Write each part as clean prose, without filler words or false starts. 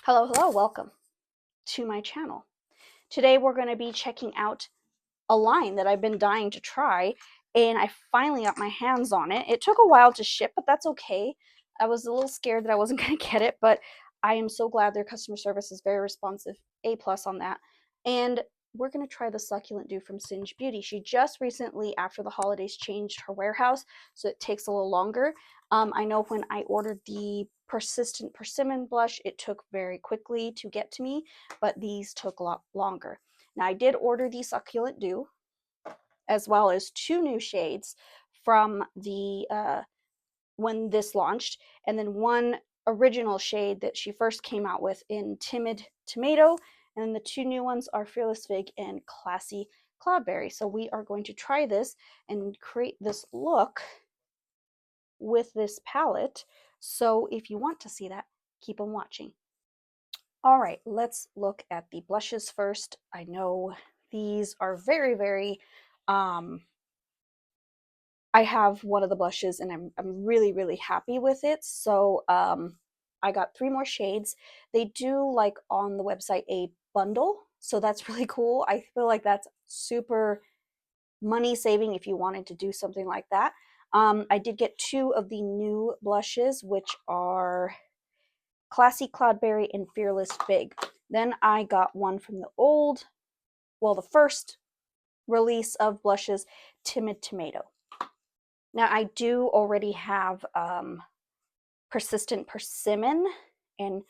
Hello, welcome to my channel. Today we're going to be checking out a line that I've been dying to try, and I finally got my hands on it. It took a while to ship, but that's okay. I was a little scared that I wasn't going to get it, but I am so glad their customer service is very responsive. A plus on that. And we're going to try the Succulent Dew from Singe Beauty. She just recently, after the holidays, changed her warehouse, so it takes a little longer. I know when I ordered the Persistent Persimmon blush, it took very quickly to get to me, but these took a lot longer. Now, I did order the Succulent Dew, as well as two new shades from the when this launched, and then one original shade that she first came out with in Timid Tomato, and then the two new ones are Fearless Fig and Classy Cloudberry. So we are going to try this and create this look with this palette. So if you want to see that, keep on watching. All right, let's look at the blushes first. I know these are very I have one of the blushes and I'm really happy with it. So I got 3 more shades. They do, like, on the website, a bundle, so that's really cool. I feel like that's super money saving if you wanted to do something like that. I did get 2 of the new blushes, which are Classy Cloudberry and Fearless Fig. Then I got one from the first release of blushes, Timid Tomato. Now, I do already have Persistent Persimmon, and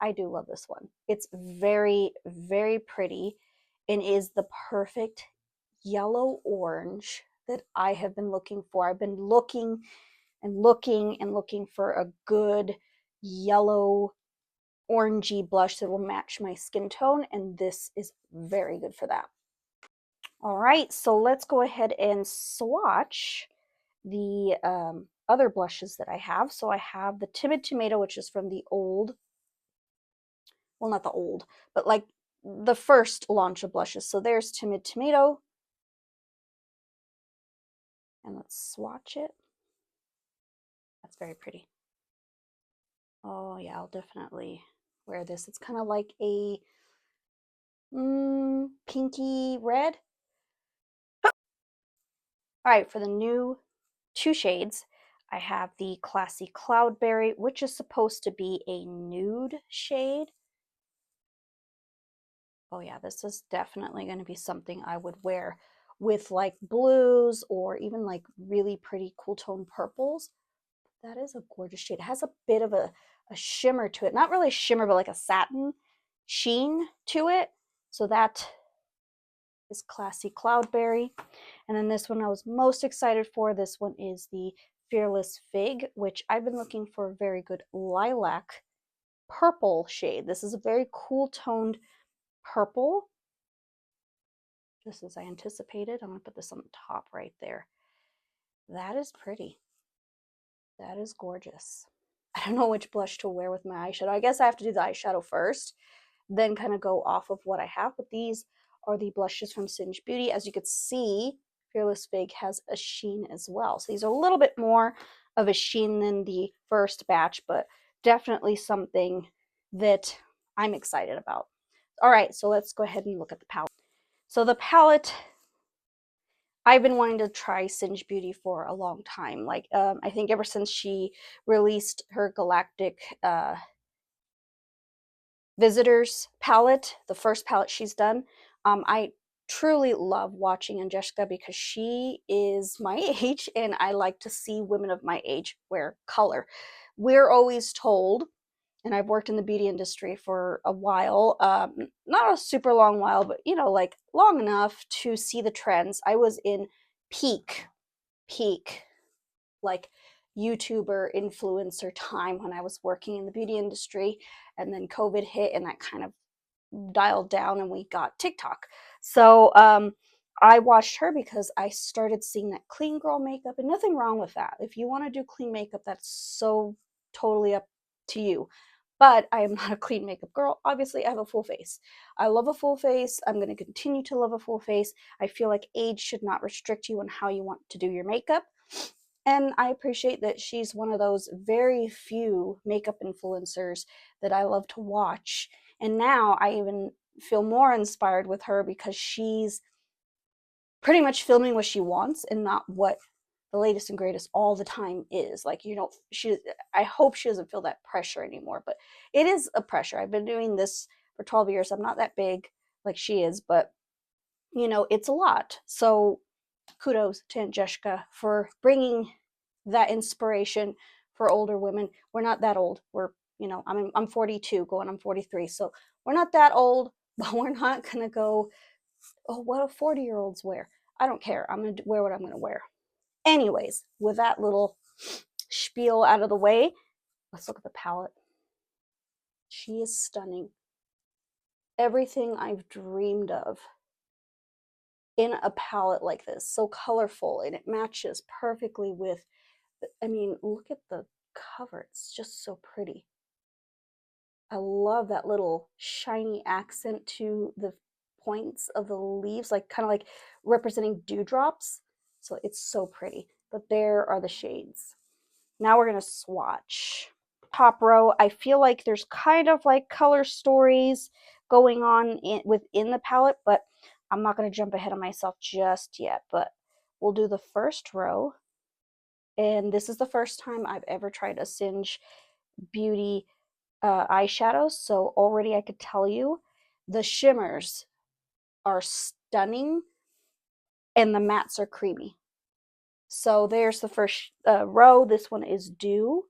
I do love this one. It's very pretty and is the perfect yellow orange that I have been looking for. I've been looking for a good yellow orangey blush that will match my skin tone, and this is very good for that. All right, so let's go ahead and swatch the other blushes that I have. So I have the Timid Tomato, which is from the old, well, not the old, but like the first launch of blushes. So there's Timid Tomato. And let's swatch it. That's very pretty. Oh yeah, I'll definitely wear this. It's kind of like a pinky red. All right, for the new 2 shades, I have the Classy Cloudberry, which is supposed to be a nude shade. Oh yeah, this is definitely going to be something I would wear with like blues or even like really pretty cool tone purples. That is a gorgeous shade. It has a bit of a shimmer to it. Not really shimmer, but like a satin sheen to it. So that is Classy Cloudberry. And then this one I was most excited for. This one is the Fearless Fig, which I've been looking for a very good lilac purple shade. This is a very cool toned purple, just as I anticipated. I'm going to put this on the top right there. That is pretty. That is gorgeous. I don't know which blush to wear with my eyeshadow. I guess I have to do the eyeshadow first, then kind of go off of what I have. But these are the blushes from Singe Beauty. As you can see, Fearless Fig has a sheen as well. So these are a little bit more of a sheen than the first batch, but definitely something that I'm excited about. All right, so let's go ahead and look at the palette. So the palette, I've been wanting to try Singe Beauty for a long time. Like, I think ever since she released her Galactic Visitors palette, the first palette she's done. I truly love watching Angelica because she is my age, and I like to see women of my age wear color. We're always told, and I've worked in the beauty industry for a while, not a super long while, but you know, like long enough to see the trends. I was in peak like YouTuber influencer time when I was working in the beauty industry, and then COVID hit and that kind of dialed down and we got TikTok. So I watched her because I started seeing that clean girl makeup, and nothing wrong with that. If you want to do clean makeup, that's so totally up to you. But I am not a clean makeup girl. Obviously, I have a full face. I love a full face. I'm going to continue to love a full face. I feel like age should not restrict you on how you want to do your makeup. And I appreciate that she's one of those very few makeup influencers that I love to watch. And now I even feel more inspired with her because she's pretty much filming what she wants and not what the latest and greatest all the time is. Like, you know, I hope she doesn't feel that pressure anymore, but it is a pressure. I've been doing this for 12 years. I'm not that big like she is, but you know, it's a lot. So kudos to Aunt Jessica for bringing that inspiration for older women. We're not that old. We're, you know, I'm 42 going on 43. So we're not that old, but we're not going to go, oh, what do 40-year-olds wear? I don't care. I'm going to wear what I'm going to wear. Anyways, with that little spiel out of the way, let's look at the palette. She is stunning. Everything I've dreamed of in a palette like this, so colorful, and it matches perfectly with, I mean, look at the cover. It's just so pretty. I love that little shiny accent to the points of the leaves, like kind of like representing dewdrops. So it's so pretty. But there are the shades. Now we're going to swatch. Top row, I feel like there's kind of like color stories going on within the palette, but I'm not going to jump ahead of myself just yet. But we'll do the first row. And this is the first time I've ever tried a Singe Beauty eyeshadows, so already I could tell you the shimmers are stunning and the mattes are creamy. So there's the first row. This one is Dew.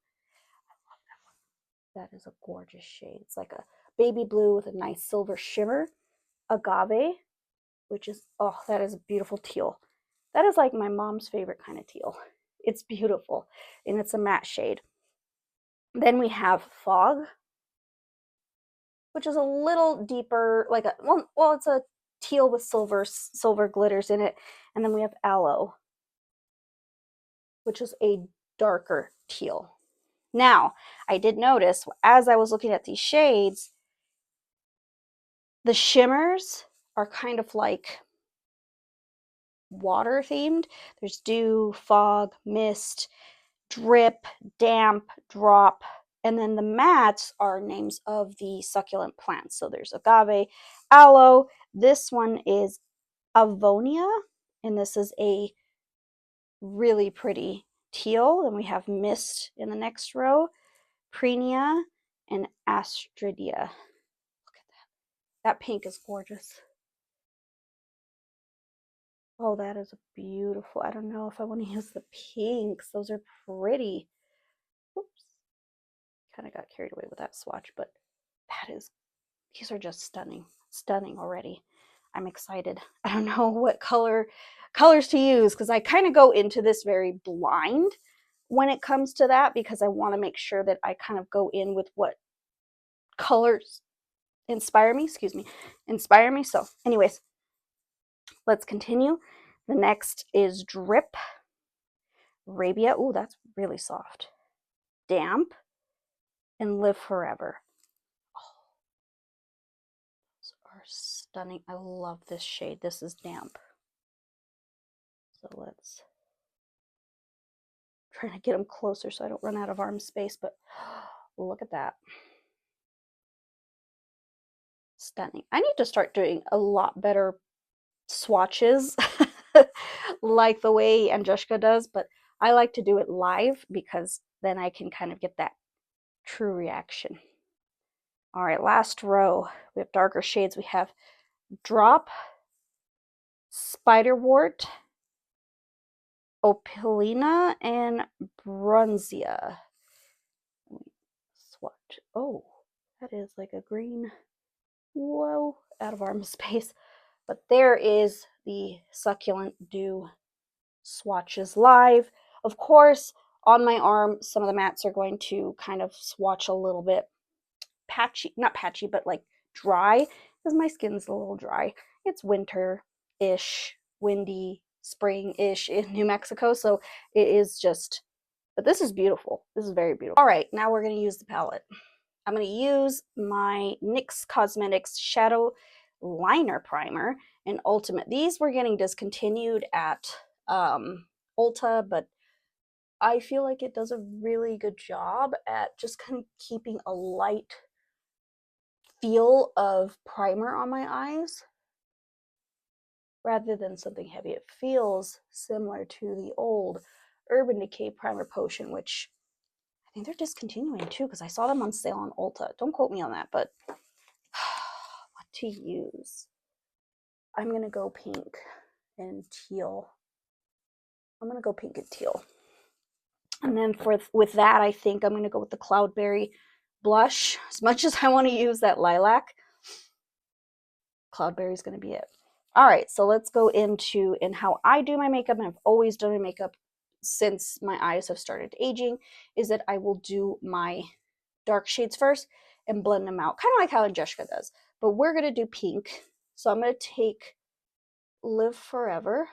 That is a gorgeous shade. It's like a baby blue with a nice silver shimmer. Agave, which is, oh, that is a beautiful teal. That is like my mom's favorite kind of teal. It's beautiful, and it's a matte shade. Then we have Fog, which is a little deeper, like a, well, it's a teal with silver glitters in it. And then we have Aloe, which is a darker teal. Now, I did notice as I was looking at these shades, the shimmers are kind of like water themed. There's dew, fog, mist, drip, damp, drop, and then the mattes are names of the succulent plants. So there's agave, aloe. This one is Avonia, and this is a really pretty teal. Then we have mist in the next row, Prenia, and Astridia. Look at that. That pink is gorgeous. Oh, that is beautiful. I don't know if I want to use the pinks. Those are pretty. Oops. Kind of got carried away with that swatch, but these are just stunning. Stunning already. I'm excited. I don't know what colors to use because I kind of go into this very blind when it comes to that because I want to make sure that I kind of go in with what colors inspire me. So anyways, let's continue. The next is Drip, Arabia. Ooh, that's really soft. Damp, and Live Forever. Oh, those are stunning. I love this shade. This is Damp. So let's try to get them closer so I don't run out of arm space, but look at that. Stunning. I need to start doing a lot better swatches like the way Angelica does, but I like to do it live because then I can kind of get that true reaction. All right, last row. We have darker shades. We have Drop, Spiderwort, Opalina, and Bronzia. Swatch. Oh, that is like a green. Whoa, out of arm space. But there is the Succulent Dew swatches live. Of course, on my arm, some of the mattes are going to kind of swatch a little bit patchy, not patchy, but like dry, because my skin's a little dry. It's winter-ish, windy, spring-ish in New Mexico, so it is just, but this is beautiful. This is very beautiful. All right, now we're going to use the palette. I'm going to use my NYX Cosmetics Shadow Liner Primer and Ultimate. These were getting discontinued at Ulta, but I feel like it does a really good job at just kind of keeping a light feel of primer on my eyes rather than something heavy. It feels similar to the old Urban Decay Primer Potion, which I think they're discontinuing too because I saw them on sale on Ulta. Don't quote me on that, but what to use? I'm going to go pink and teal. I'm going to go pink and teal. And then with that, I think I'm going to go with the Cloudberry blush. As much as I want to use that lilac, Cloudberry is going to be it. All right, so let's go into how I do my makeup, and I've always done my makeup since my eyes have started aging, is that I will do my dark shades first and blend them out, kind of like how Jessica does. But we're going to do pink. So I'm going to take Live Forever,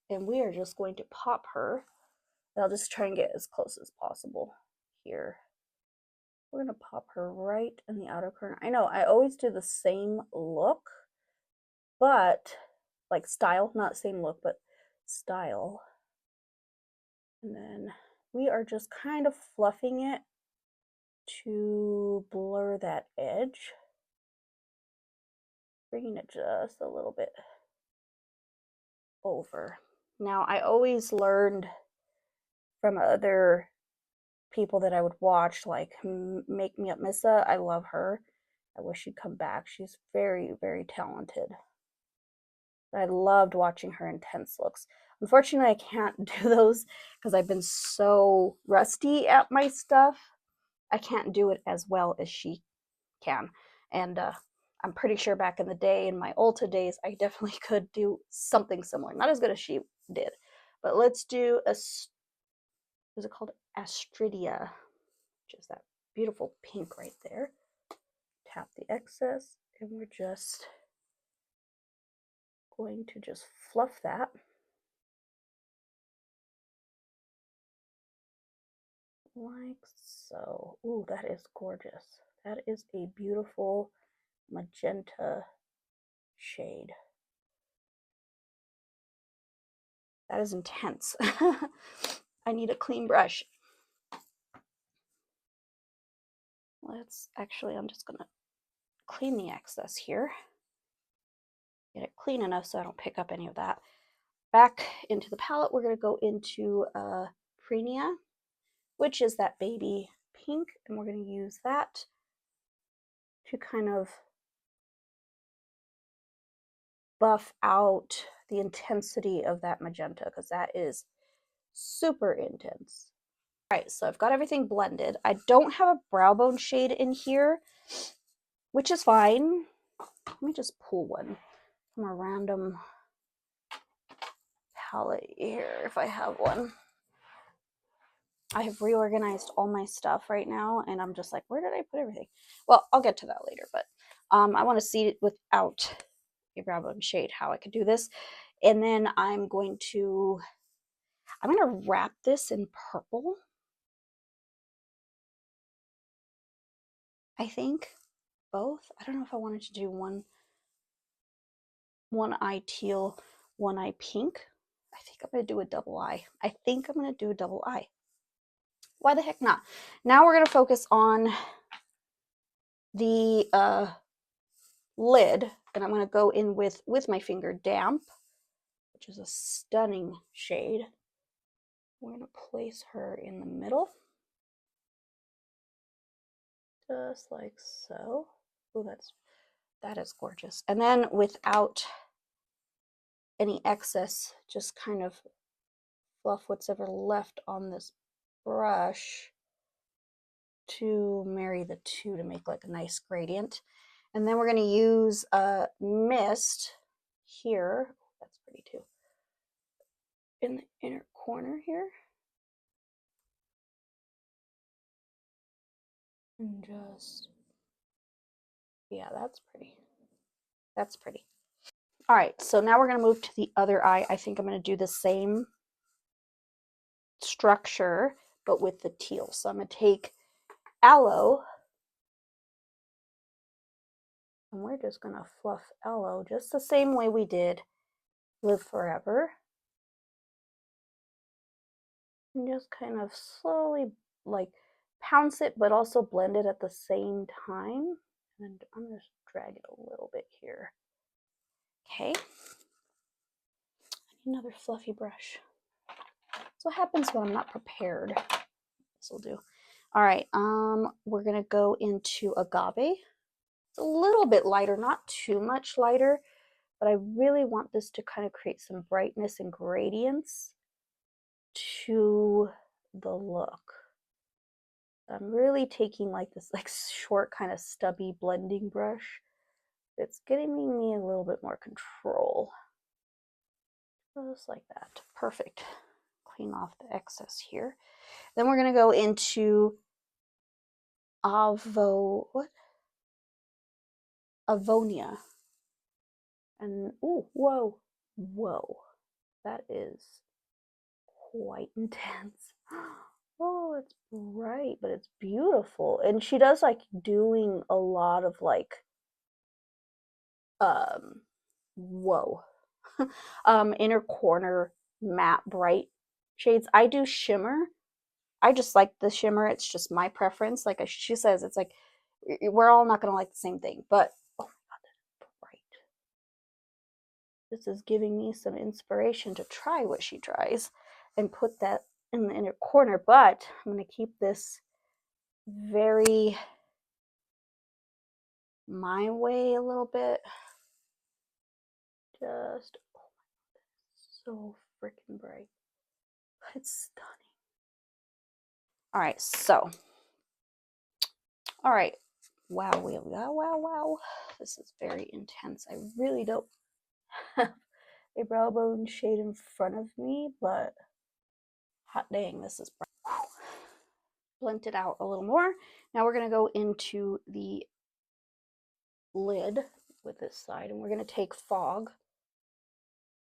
and we are just going to pop her. And I'll just try and get as close as possible here. We're going to pop her right in the outer corner. I know I always do the same look, but like style, not same look, but style. And then we are just kind of fluffing it to blur that edge, bringing it just a little bit over. Now, I always learned from other people that I would watch, like Make Me Up Missa. I love her. I wish she'd come back. She's very, very talented. I loved watching her intense looks. Unfortunately, I can't do those because I've been so rusty at my stuff. I can't do it as well as she can. And I'm pretty sure back in the day, in my Ulta days, I definitely could do something similar. Not as good as she did. But let's do a, is it called Astridia? Which is that beautiful pink right there. Tap the excess, and we're just going to just fluff that. Like so. Ooh, that is gorgeous. That is a beautiful magenta shade. That is intense. I need a clean brush. I'm just gonna clean the excess here. Get it clean enough so I don't pick up any of that. Back into the palette, we're gonna go into Prenia, which is that baby pink, and we're gonna use that to kind of buff out the intensity of that magenta, because that is super intense. All right, so I've got everything blended. I don't have a brow bone shade in here, which is fine. Let me just pull one from a random palette here if I have one. I have reorganized all my stuff right now, and I'm just like, where did I put everything? Well, I'll get to that later, but I want to see it without a brow bone shade, how I could do this. And then I'm going to wrap this in purple. I think both. I don't know if I wanted to do one eye teal, one eye pink. I think I'm going to do a double eye. Why the heck not? Now we're going to focus on the lid, and I'm going to go in with my finger Damp, which is a stunning shade. We're going to place her in the middle, just like so. Oh, that is gorgeous. And then without any excess, just kind of fluff what's ever left on this brush to marry the two to make like a nice gradient. And then we're going to use a mist here. That's pretty too. In the inner corner here. And just, yeah, that's pretty. That's pretty. All right, so now we're going to move to the other eye. I think I'm going to do the same structure, but with the teal. So I'm going to take Aloe, and we're just going to fluff Aloe just the same way we did Live Forever. and just kind of slowly like pounce it, but also blend it at the same time. And I'm going to drag it a little bit here. Okay. I need another fluffy brush. That's what happens when I'm not prepared. This will do. All right, we're gonna go into Agave. It's a little bit lighter, not too much lighter, but I really want this to kind of create some brightness and gradients to the look. I'm really taking like this like short kind of stubby blending brush. It's giving me a little bit more control. Just like that. Perfect. Clean off the excess here. Then we're gonna go into Avonia. And ooh, whoa. That is quite intense. Oh, it's bright, but it's beautiful. And she does like doing a lot of like whoa. Inner corner matte bright shades. I do shimmer. I just like the shimmer. It's just my preference. Like she says, it's like we're all not gonna like the same thing, but oh my god, that's bright. This is giving me some inspiration to try what she tries and put that in the inner corner, but I'm going to keep this very my way a little bit. Just, oh my god, so freaking bright. It's stunning. All right, so, all right. Wow. This is very intense. I really don't have a brow bone shade in front of me, but hot dang, this is bright. Blend it out a little more. Now we're going to go into the lid with this side, and we're going to take Fog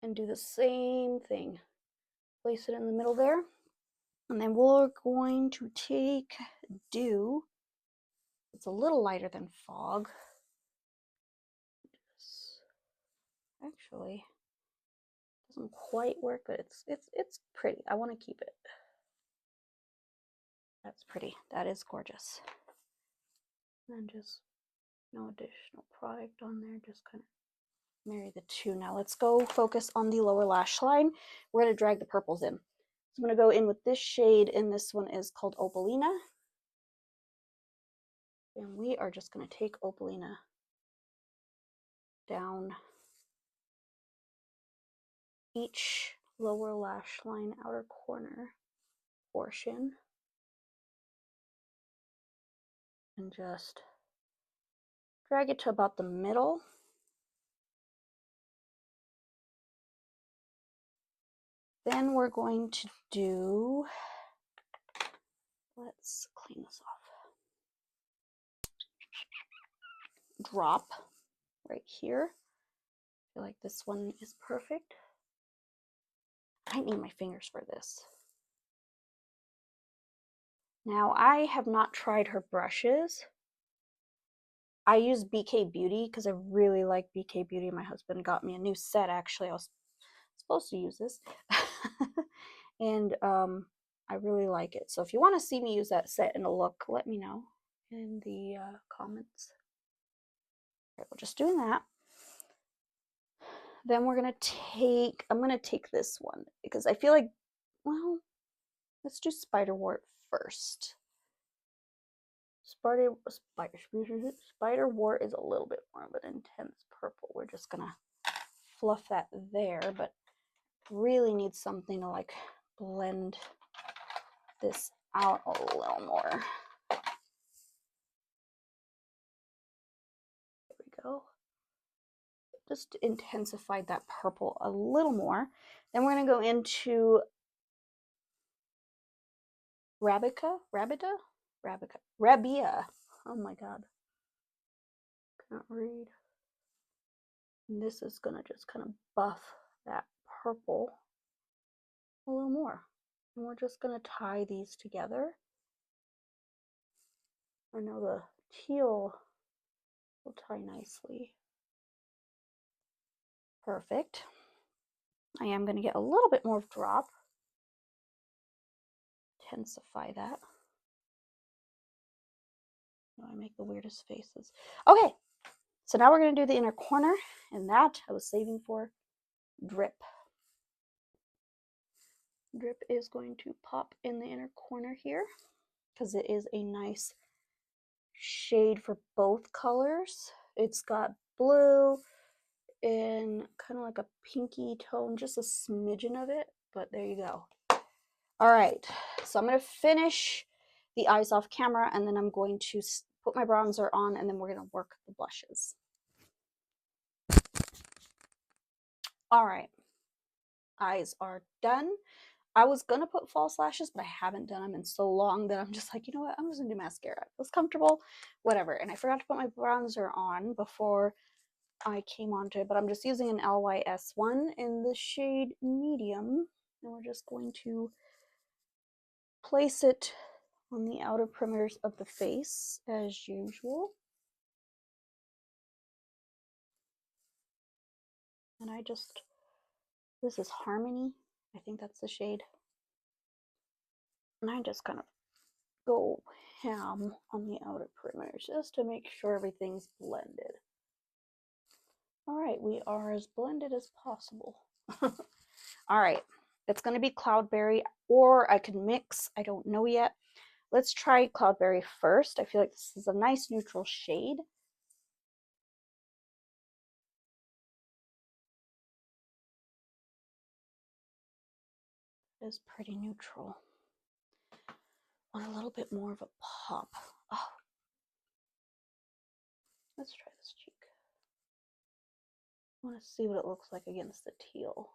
and do the same thing. Place it in the middle there, and then we're going to take Dew. It's a little lighter than Fog. Actually, doesn't quite work, but it's pretty. I want to keep it. That's pretty. That is gorgeous. And just no additional product on there. Just kind of marry the two. Now let's go focus on the lower lash line. We're going to drag the purples in. So I'm going to go in with this shade, and this one is called Opalina. And we are just going to take Opalina down each lower lash line outer corner portion and just drag it to about the middle. Then we're going to do, let's clean this off. Drop right here. I feel like this one is perfect. I need my fingers for this. Now I have not tried her brushes. I use BK Beauty because I really like BK Beauty. My husband got me a new set actually. I was supposed to use this. And I really like it. So if you want to see me use that set in a look, let me know in the comments. Right, we're just doing that. Then we're going to take, I'm going to take this one because I feel like, well, let's do Spiderwort first. Spiderwort is a little bit more of an intense purple. We're just going to fluff that there, but really need something to like blend this out a little more. There we go. Just intensified that purple a little more. Then we're going to go into Rabia. Oh my god. Can't read. And this is going to just kind of buff that purple a little more. And we're just going to tie these together. I know the teal will tie nicely. Perfect. I am going to get a little bit more drop. intensify that. Oh, I make the weirdest faces. Okay, so now we're going to do the inner corner, and that I was saving for drip. Drip is going to pop in the inner corner here because it is a nice shade for both colors. It's got blue and kind of like a pinky tone, just a smidgen of it, but there you go. All right, so I'm going to finish the eyes off camera, and then I'm going to put my bronzer on, and then we're going to work the blushes. All right, eyes are done. I was gonna put false lashes, but I haven't done them in so long that I'm just like, you know what, I'm just gonna do mascara. It feels comfortable, whatever. And I forgot to put my bronzer on before I came onto it, but I'm just using an LYS1 in the shade medium, and we're just going to place it on the outer perimeters of the face as usual. And this is Harmony, I think that's the shade. And I just kind of go ham on the outer perimeters just to make sure everything's blended. All right, we are as blended as possible. All right, it's going to be Cloudberry, or I can mix. I don't know yet. Let's try Cloudberry first. I feel like this is a nice neutral shade. It is pretty neutral. Want a little bit more of a pop. Oh. Let's try this cheek. I want to see what it looks like against the teal.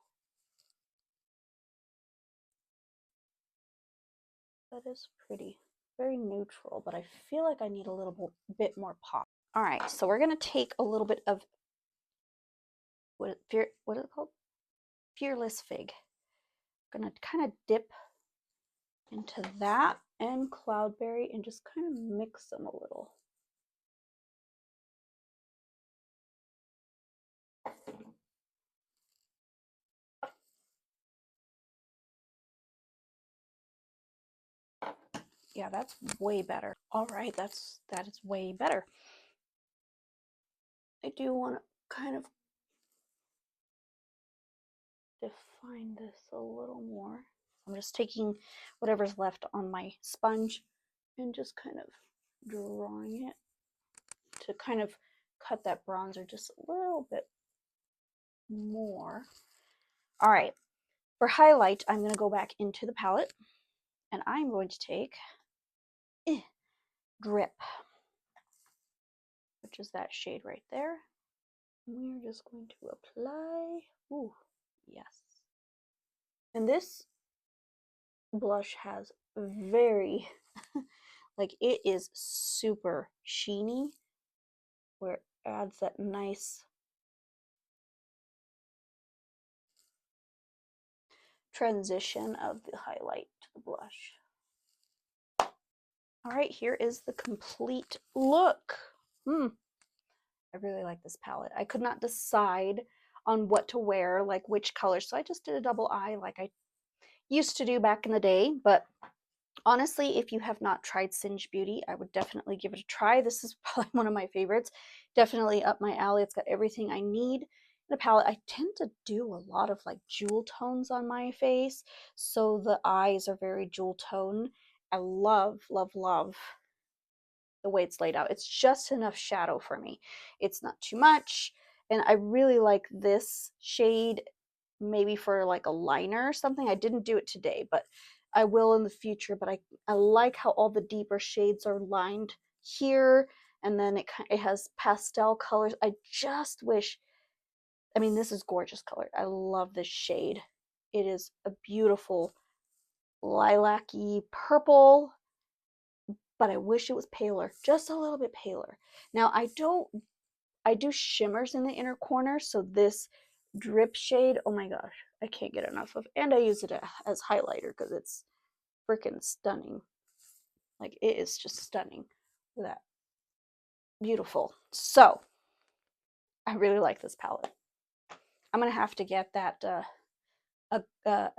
That is pretty. Very neutral, but I feel like I need a little bit more pop. All right, so we're going to take a little bit of, what is it called? Fearless Fig. I'm going to kind of dip into that and Cloudberry and just kind of mix them a little. Yeah, that's way better. All right, that is way better. I do want to kind of define this a little more. I'm just taking whatever's left on my sponge and just kind of drawing it to kind of cut that bronzer just a little bit more. All right, for highlight, I'm going to go back into the palette and I'm going to take Drip, which is that shade right there. We're just going to apply. Ooh, yes. And this blush has very, like, it is super sheeny, where it adds that nice transition of the highlight to the blush. All right, here is the complete look. I really like this palette. I could not decide on what to wear, like which color, so I just did a double eye like I used to do back in the day. But honestly, if you have not tried Singe Beauty, I would definitely give it a try. This is probably one of my favorites. Definitely up my alley. It's got everything I need in a palette. I tend to do a lot of like jewel tones on my face, so the eyes are very jewel tone. I love, love, love the way it's laid out. It's just enough shadow for me. It's not too much. And I really like this shade, maybe for like a liner or something. I didn't do it today, but I will in the future. But I like how all the deeper shades are lined here. And then it has pastel colors. I just wish, I mean, this is gorgeous color. I love this shade. It is a beautiful lilac-y purple, but I wish it was paler, just a little bit paler. Now I do shimmers in the inner corner, so this Drip shade, oh my gosh, I can't get enough of, and I use it as highlighter because it's freaking stunning. Like, it is just stunning. Look at that. Beautiful. So I really like this palette. I'm gonna have to get that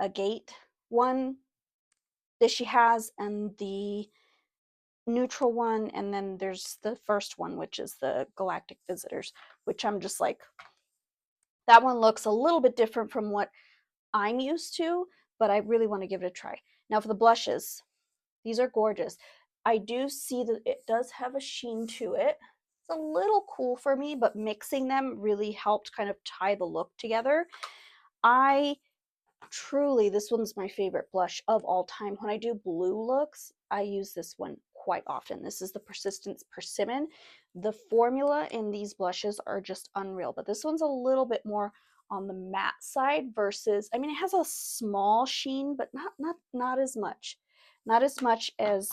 Agate one. that she has, and the neutral one, and then there's the first one, which is the Galactic Visitors, which I'm just like, that one looks a little bit different from what I'm used to, but I really want to give it a try. Now for the blushes, these are gorgeous. I do see that it does have a sheen to it. It's a little cool for me, but mixing them really helped kind of tie the look together. I truly, this one's my favorite blush of all time. When I do blue looks, I use this one quite often. This is the Persistence Persimmon. The formula in these blushes are just unreal, but this one's a little bit more on the matte side versus, I mean, it has a small sheen, but not as much. Not as much as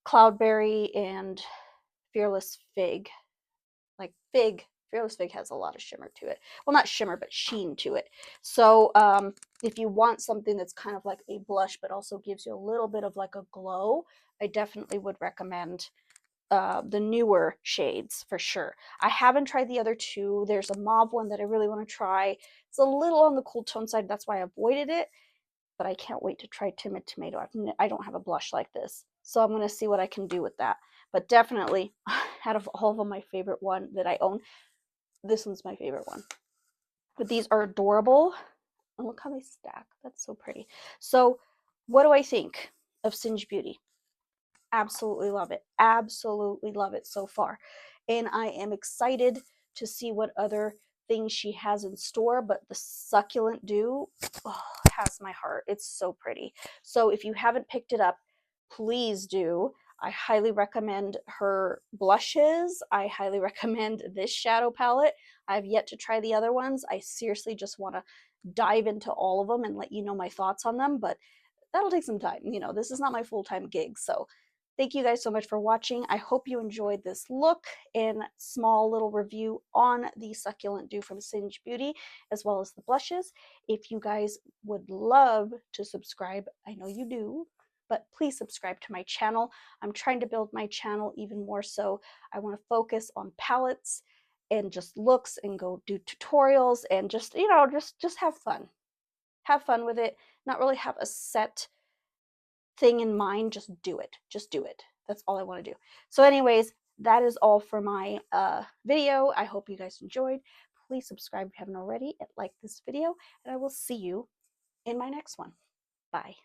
Cloudberry and Fearless Fig. Like Fearless Fig has a lot of shimmer to it. Well, not shimmer, but sheen to it. So if you want something that's kind of like a blush, but also gives you a little bit of like a glow, I definitely would recommend the newer shades for sure. I haven't tried the other two. There's a mauve one that I really want to try. It's a little on the cool tone side. That's why I avoided it. But I can't wait to try Timid Tomato. I don't have a blush like this. So I'm going to see what I can do with that. But definitely, out of all of them, my favorite one that I own, this one's my favorite one. But these are adorable. And look how they stack. That's so pretty. So what do I think of Singe Beauty? Absolutely love it. Absolutely love it so far. And I am excited to see what other things she has in store. But the Succulent Dew has my heart. It's so pretty. So if you haven't picked it up, please do. I highly recommend her blushes. I highly recommend this shadow palette. I've yet to try the other ones. I seriously just want to dive into all of them and let you know my thoughts on them, but that'll take some time. You know, this is not my full-time gig. So thank you guys so much for watching. I hope you enjoyed this look and small little review on the Succulent Dew from Singe Beauty, as well as the blushes. If you guys would love to subscribe, I know you do, but please subscribe to my channel. I'm trying to build my channel even more so. I want to focus on palettes and just looks and go do tutorials and just, you know, just have fun. Have fun with it. Not really have a set thing in mind. Just do it. Just do it. That's all I want to do. So anyways, that is all for my video. I hope you guys enjoyed. Please subscribe if you haven't already and like this video, and I will see you in my next one. Bye.